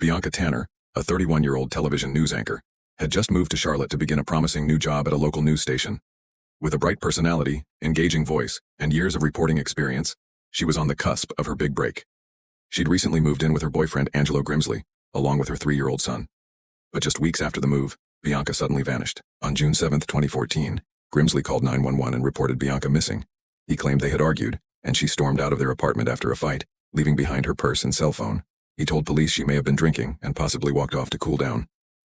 Bianca Tanner, a 31-year-old television news anchor, had just moved to Charlotte to begin a promising new job at a local news station. With a bright personality, engaging voice, and years of reporting experience, she was on the cusp of her big break. She'd recently moved in with her boyfriend Angelo Grimsley, along with her 3-year-old son. But just weeks after the move, Bianca suddenly vanished. On June 7, 2014, Grimsley called 911 and reported Bianca missing. He claimed they had argued, and she stormed out of their apartment after a fight, leaving behind her purse and cell phone. He told police she may have been drinking and possibly walked off to cool down.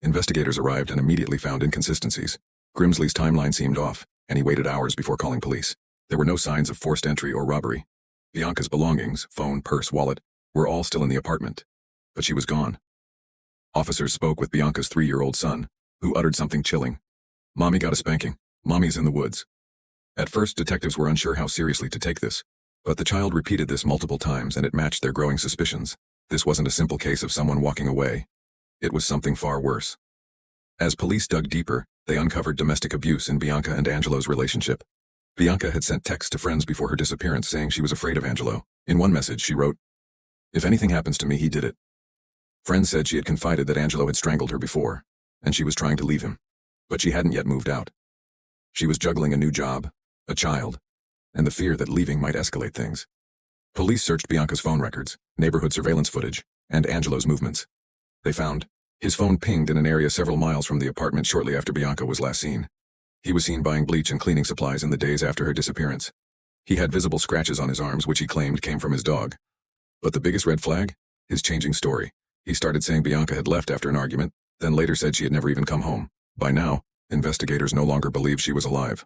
Investigators arrived and immediately found inconsistencies. Grimsley's timeline seemed off, and he waited hours before calling police. There were no signs of forced entry or robbery. Bianca's belongings, phone, purse, wallet, were all still in the apartment. But she was gone. Officers spoke with Bianca's 3-year-old son, who uttered something chilling. "Mommy got a spanking. Mommy's in the woods." At first, detectives were unsure how seriously to take this, but the child repeated this multiple times and it matched their growing suspicions. This wasn't a simple case of someone walking away. It was something far worse. As police dug deeper, they uncovered domestic abuse in Bianca and Angelo's relationship. Bianca had sent texts to friends before her disappearance saying she was afraid of Angelo. In one message, she wrote, "If anything happens to me, he did it." Friends said she had confided that Angelo had strangled her before, and she was trying to leave him. But she hadn't yet moved out. She was juggling a new job, a child, and the fear that leaving might escalate things. Police searched Bianca's phone records, neighborhood surveillance footage, and Angelo's movements. They found his phone pinged in an area several miles from the apartment shortly after Bianca was last seen. He was seen buying bleach and cleaning supplies in the days after her disappearance. He had visible scratches on his arms which he claimed came from his dog. But the biggest red flag? His changing story. He started saying Bianca had left after an argument, then later said she had never even come home. By now, investigators no longer believed she was alive.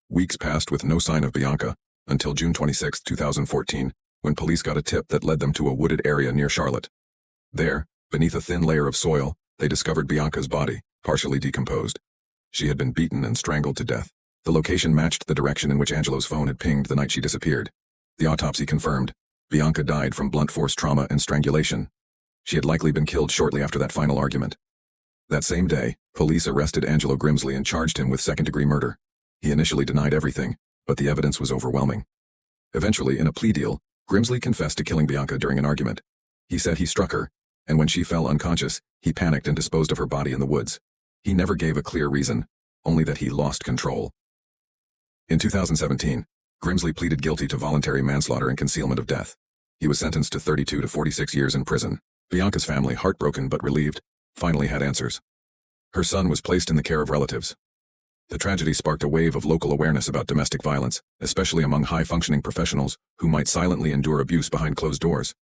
Weeks passed with no sign of Bianca, until June 26, 2014, when police got a tip that led them to a wooded area near Charlotte. There, beneath a thin layer of soil, they discovered Bianca's body, partially decomposed. She had been beaten and strangled to death. The location matched the direction in which Angelo's phone had pinged the night she disappeared. The autopsy confirmed Bianca died from blunt force trauma and strangulation. She had likely been killed shortly after that final argument. That same day, police arrested Angelo Grimsley and charged him with second-degree murder. He initially denied everything, but the evidence was overwhelming. Eventually, in a plea deal, Grimsley confessed to killing Bianca during an argument. He said he struck her, and when she fell unconscious, he panicked and disposed of her body in the woods. He never gave a clear reason, only that he lost control. In 2017, Grimsley pleaded guilty to voluntary manslaughter and concealment of death. He was sentenced to 32 to 46 years in prison. Bianca's family, heartbroken but relieved, finally had answers. Her son was placed in the care of relatives. The tragedy sparked a wave of local awareness about domestic violence, especially among high-functioning professionals who might silently endure abuse behind closed doors.